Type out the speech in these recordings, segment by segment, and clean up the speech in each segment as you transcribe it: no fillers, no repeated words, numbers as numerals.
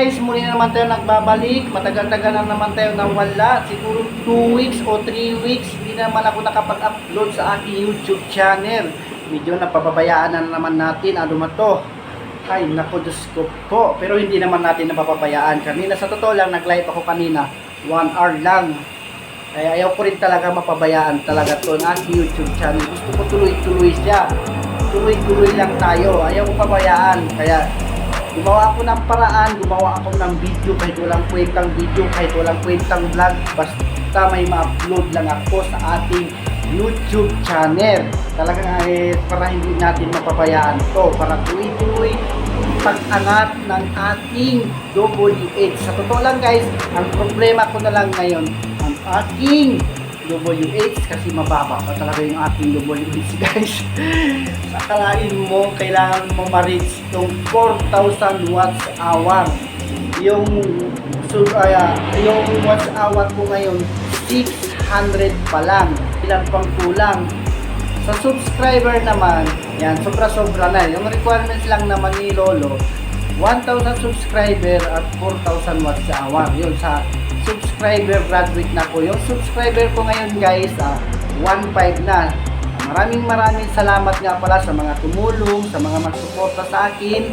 guys, muli na naman tayo nagbabalik. Matagal-tagal na naman tayo nawala. Siguro 2 weeks o 3 weeks. Hindi naman ako nakapag-upload sa aking YouTube channel. Medyo napapabayaan na naman natin. Ano man to? Ay, naku, Diyos ko po. Pero hindi naman natin napapabayaan. Kanina, sa totoo lang, nag-live ako kanina. 1 hour lang. Kaya ayaw ko rin talaga mapabayaan talaga to ang aking YouTube channel. Gusto ko tuloy-tuloy siya. Tuloy-tuloy lang tayo. Ayaw ko pabayaan. Kaya gumawa ako ng paraan, gumawa ako ng video kahit walang kwentang video, kahit walang kwentang vlog, basta may ma-upload lang ako sa ating YouTube channel. Talagang para hindi natin mapabayaan to, para tuloy-tuloy pag-angat ng ating WH. Sa totoo lang guys, ang problema ko na lang ngayon, ang aking WH kasi mababa pa talaga yung ating WH guys. Akalain mo kailangan mo ma-reach itong 4,000 watts hour. Yung watts hour ko ngayon 600 pa lang. Ilan pang kulang. Sa subscriber naman, yan, sobra-sobra na. Yung requirements lang naman ni Lolo, 1,000 subscriber at 4,000 watts hour. Yun, sa subscriber graduate na ko. Yung subscriber ko ngayon guys, 1.5 na. Maraming salamat nga pala sa mga tumulong, sa mga magsuporta sa akin.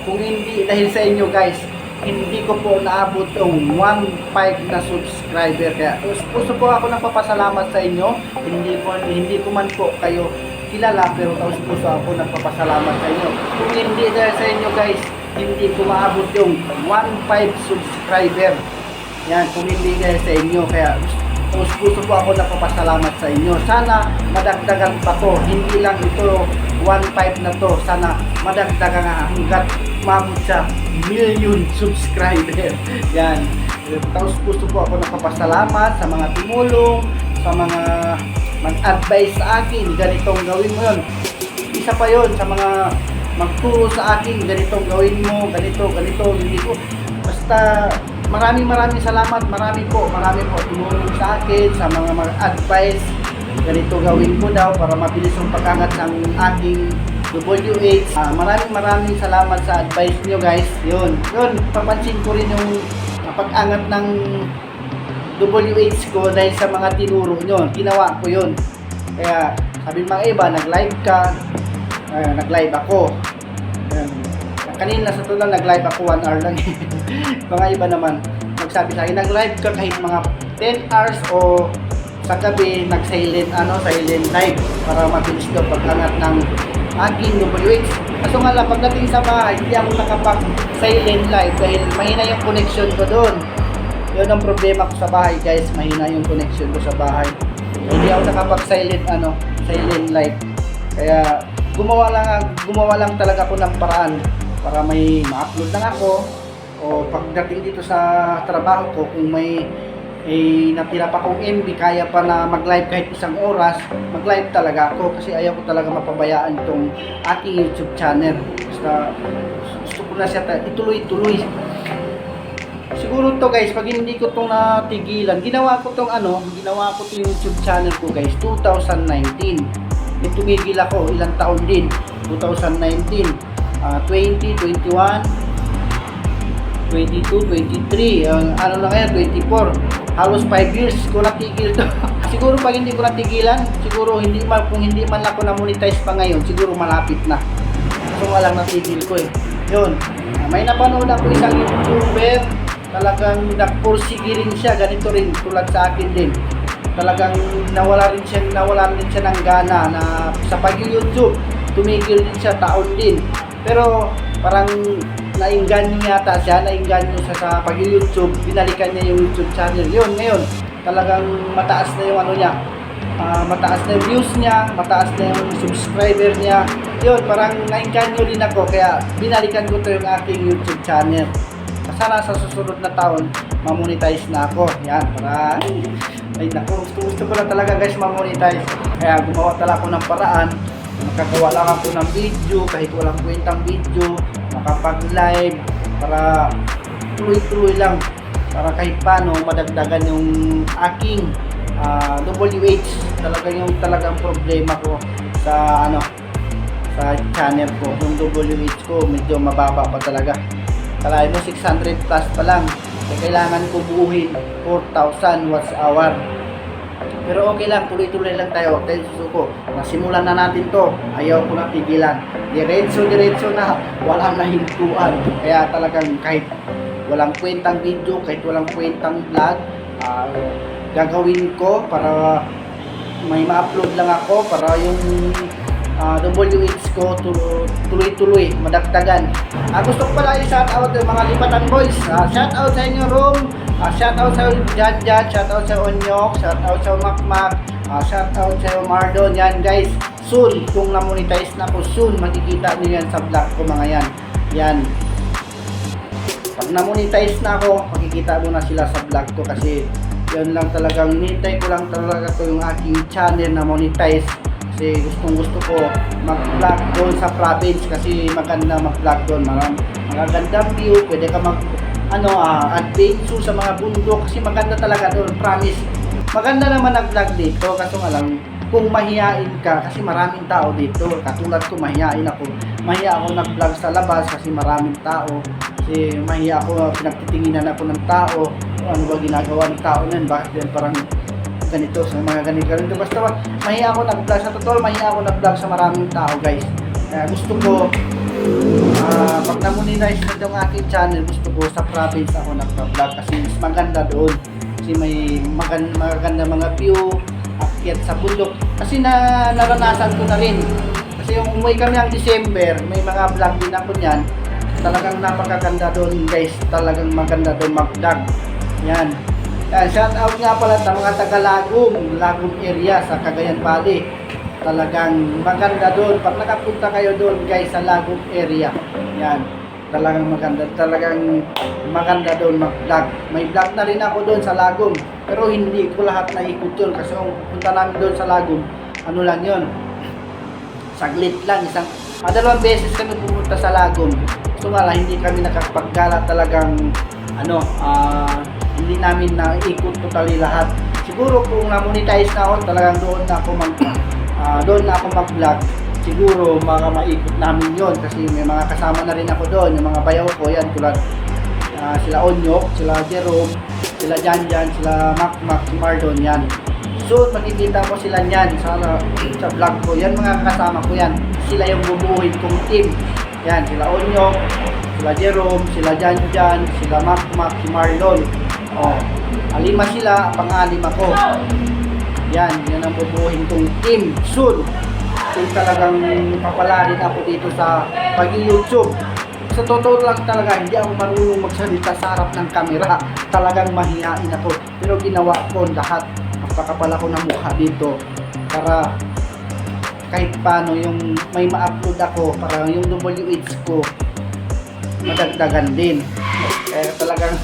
Kung hindi dahil sa inyo guys, hindi ko po naabot yung 1.5 na subscriber. Kaya gusto po ako nagpapasalamat sa inyo. Hindi ko man po kayo kilala, pero taos puso ako nagpapasalamat sa inyo. Kung hindi dahil sa inyo guys, hindi ko maabot yung 1.5 subscriber. Yan, kung hindi dahil sa inyo. Kaya gusto po ako napapasalamat sa inyo. Sana madagdagan pa to. Hindi lang ito 1.5 na to. Sana madagdagan hanggat maabot sa million subscriber. Yan. Tapos gusto po ako napapasalamat sa mga tumulong, sa mga mag-advise sa akin. Ganitong gawin mo yun. Isa pa yon sa mga magturo sa akin. Ganitong gawin mo. Ganito. Hindi ko. Basta maraming salamat. Marami po tumulong sa akin, sa mga mag-advise. Ganito gawin mo daw para mabilis yung pag-angat ng aking WH. Maraming salamat sa advice nyo guys. Yun, papansin ko rin yung pag-angat ng WH ko dahil sa mga tinuro nyo. Ginawa ko yun. Kaya sabi mga iba, nag-live ka, nag-live ako. Kanina sa tulad nag-live ako 1 hour lang. Mga iba naman magsabi sa akin, nag-live ka kahit mga 10 hours o sa gabi silent live para mabilis daw pag-angat ng aking WH. Kaso nga lang, pagdating sa bahay, hindi ako nakapag-silent live dahil mahina yung connection ko doon. Yun ang problema ko sa bahay guys, mahina yung connection ko sa bahay. Hindi ako nakapag-silent live. Kaya gumawa lang talaga ako ng paraan para may ma-upload lang ako, o pagdating dito sa trabaho ko, kung may natira pa kong MB, kaya pa na mag-live kahit 1 oras, mag-live talaga ako kasi ayaw ko talaga mapabayaan itong ating YouTube channel. Basta gusto ko na siya ituloy-tuloy. Siguro to guys, pag hindi ko itong natigilan, ginawa ko itong YouTube channel ko guys 2019. Tumigil ako, ilang taon din, 2019, 20, 21, 22, 23, ano lang yan, 24. Halos 5 years ko natigil to. Siguro pag hindi ko natigilan, siguro kung hindi man ako na-monetize pa ngayon, siguro malapit na. So nga lang natigil ko eh. Yun. May napanood ako isang YouTuber, talagang nagpursige rin siya, ganito rin, tulad sa akin din. Talagang nawala rin siya ng gana na sa pag-YouTube. Tumigil din siya, taon din. Pero parang nainganyo yata siya sa pag-YouTube, binalikan niya yung YouTube channel. Yun, ngayon, talagang mataas na yung mataas na yung views niya, mataas na yung subscriber niya. Yun, parang nainganyo din ako, kaya binalikan ko to yung aking YouTube channel. Sana sa susunod na taon, ma-monetize na ako. Yan, para ay naku, gusto ko na talaga guys ma-monetize. Kaya gumawa talaga ako ng paraan. Makagawa lang ako ng video kahit walang kwentang video, makapag-live para tuloy-tuloy lang, para kahit paano madagdagan yung aking WH. Talagang problema ko sa channel ko. Yung WH ko medyo mababa pa talaga. Kalahin mo 600 plus pa lang. Kailangan ko buuhin 4,000 watts hour. Pero okay lang, tuloy-tuloy lang tayo. Huwag tayong susuko. Nasimulan na natin to. Ayaw ko na pigilan. Diretso na. Walang nahintuan. Kaya talagang kahit walang kwentang video, kahit walang kwentang vlog, gagawin ko para may ma-upload lang ako para yung WH ko tuloy-tuloy, madagdagan. Gusto ko pala i-shout out yung mga Lipatan Boys. Shout out sa inyo, Rom. Shout out sa Jan, shout out sa Onyok, shout out sa Makmak, shout out sa Mardon. Yan guys, soon, kung na-monetize na ko, soon makikita niyo yan sa vlog ko mga yan. Yan. Pag na-monetize na ako, makikita mo na sila sa vlog ko kasi yun lang talagang hinihintay ko lang talaga ko yung aking channel na monetize. Kasi gustong-gusto ko mag-vlog doon sa province kasi maganda mag-vlog doon. Magagandang view, pwede ka adventure sa mga bundok kasi maganda talaga doon, promise. Maganda naman nag-vlog dito kasi alam kung mahihain ka kasi maraming tao dito. Katulad ko, mahihain ako. Mahiya ako nag-vlog sa labas kasi maraming tao. Kasi mahiya ako, pinagtitinginan ako ng tao. Ano ba ginagawa ng tao nun? Bakit yan parang ganito sa mga ganito. Basta mahiya ako nag-vlog. Sa totoo, mahiya ako nag-vlog sa maraming tao guys. Kaya gusto ko pag na-monetize na yung aking channel, gusto ko sa province ako nag-vlog kasi mas maganda doon. Kasi may maganda mga view, akyat sa bundok. Kasi naranasan ko na rin. Kasi yung umuwi kami ng December, may mga vlog din ako niyan. Talagang napakaganda doon guys. Talagang maganda doon mag-vlog. Yan. Shout out nga pala sa mga taga Lagum area sa Cagayan Valley. Talagang maganda doon. Pag nakapunta kayo doon guys sa Lagum area. Yan. Talagang maganda doon mag-vlog. May vlog na rin ako doon sa Lagum. Pero hindi ko lahat naikot yun kasi kung punta namin doon sa Lagum, ano lang yun, saglit lang, dalawang beses kami pumunta sa Lagum. So nga lang, hindi kami nakapaggala talagang hindi namin naikot totally lahat. Siguro kung na-monetize na ako, talagang doon na ako mag-vlog. Siguro maikot namin yon kasi may mga kasama na rin ako doon, yung mga bayaw ko yan tulad sila Onyok, sila Jerome, sila Jan, sila Makmak, si Mardon yan. So makikita ko sila niyan sa vlog ko. Yan mga kasama ko yan. Sila yung bubuhin kong team. Yan, sila Onyok, sila Jerome, sila Jan, sila Makmak, si Marlon. Alima sila, pang-alim ako. Yan ang bubuhin kong team. Soon, kung talagang papalarin ako dito sa pag-YouTube. Sa totoo lang talaga, hindi ako marunong magsalita sa harap ng kamera. Talagang mahihain ako. Pero ginawa ko lahat. Magpakapal ako ng mukha dito para kahit paano yung may ma-upload ako para yung WH ko madagdagan din. Kaya talagang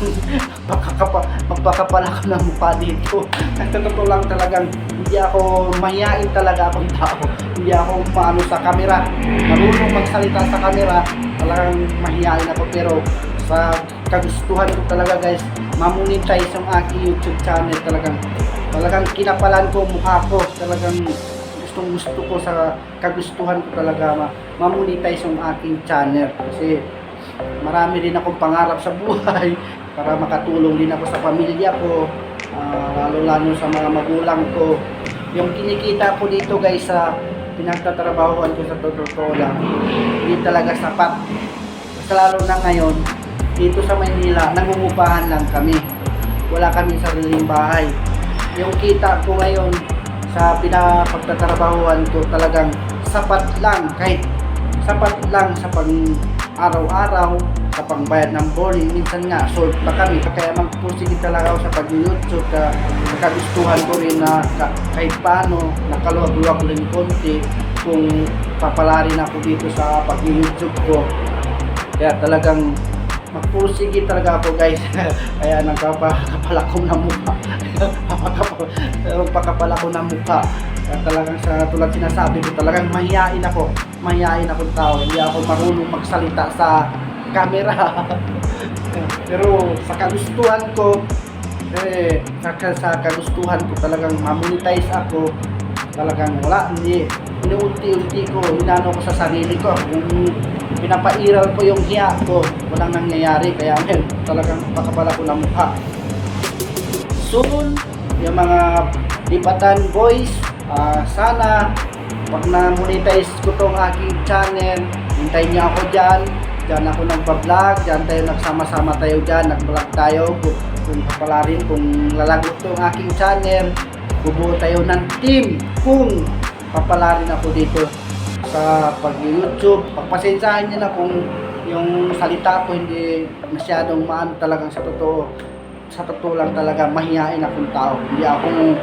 magpakapal ako ng mukha dito. Sa totoo lang talagang hindi ako mahihain talaga akong tao. Hindi ako maano sa camera. Marunong magsalita sa camera. Talagang mahihain ako pero sa kagustuhan ko talaga guys, ma-monetize yung aking YouTube channel. Talagang kinapalan ko mukha ko. Talagang gusto ko sa kagustuhan ko talaga ma-monetize yung aking channel. Kasi marami rin akong pangarap sa buhay para makatulong din ako sa pamilya ko, lalo sa mga magulang ko. Yung kinikita ko dito guys sa pinagtatrabahuan ko sa totoo lang, hindi talaga sapat. Kasi lalo na ngayon, dito sa Maynila, nangungupahan lang kami. Wala kami sariling bahay. Yung kita ko ngayon sa pinapagtatrabahuan ko talagang sapat lang, kahit sapat lang sa pang araw-araw, sa pangbayad ng boarding. Minsan nga, sold pa kami. Kaya magpursige talaga ako sa pag-YouTube. Kagustuhan ko rin na kahit paano, nakaluwag-luwag rin konti kung papalarin ako dito sa pag-YouTube ko. Kaya talagang magpursige talaga ako guys. Kaya nagpapakapal ako ng mukha. Nagpapakapal ako ng mukha. Kaya talagang sa tulad sinasabi ko, talagang mahihain ako tao. Hindi ako marunong magsalita sa camera. Pero sa kagustuhan ko, sa kagustuhan ko talagang ma-monetize ako. Talagang wala, hindi unti-unti ko, inano ko sa sarili ko. Kung pinapairal ko yung hiya ko, walang nangyayari, kaya ngayon talagang pakapala ko ng mukha. Soon, yung mga Lipatan boys, sana pag na-monetize ko tong aking channel, hintayin niyo ako dyan. Dyan ako nagpa-vlog, dyan tayo nagsama-sama tayo dyan, nag-vlog tayo. Kung kapalarin, kung lalagot tong aking channel, bubuo tayo ng team. Kung papalarin ako dito sa pag-YouTube, pagpasensahan niyo na kung yung salita ko hindi masyadong maan talagang sa totoo. Sa totoo lang talaga, mahihain akong tao. Hindi ako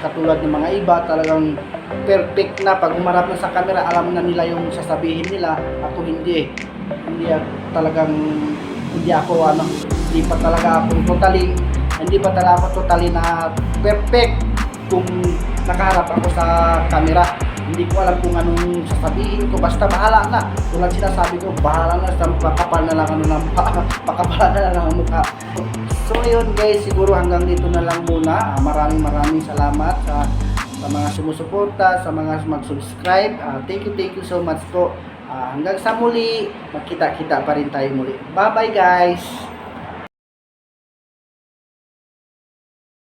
katulad ng mga iba, talagang perfect na. Pag umarap na sa camera, alam na nila yung sasabihin nila. Ako hindi. Hindi talagang, hindi ako hindi pa talaga ako totally na perfect kung nakaharap ako sa camera. Hindi ko alam kung anong sasabihin ko, basta bahala na. Tulad sinasabi ko, bahala na sa mukha, kapal na lang pakapal na lang ang mukha. So ngayon guys, siguro hanggang dito na lang muna. Maraming salamat sa mga sumusuporta, sa mga mag-subscribe. Thank you so much po. Hanggang sa muli, magkita-kita pa rin tayo muli. Bye bye guys!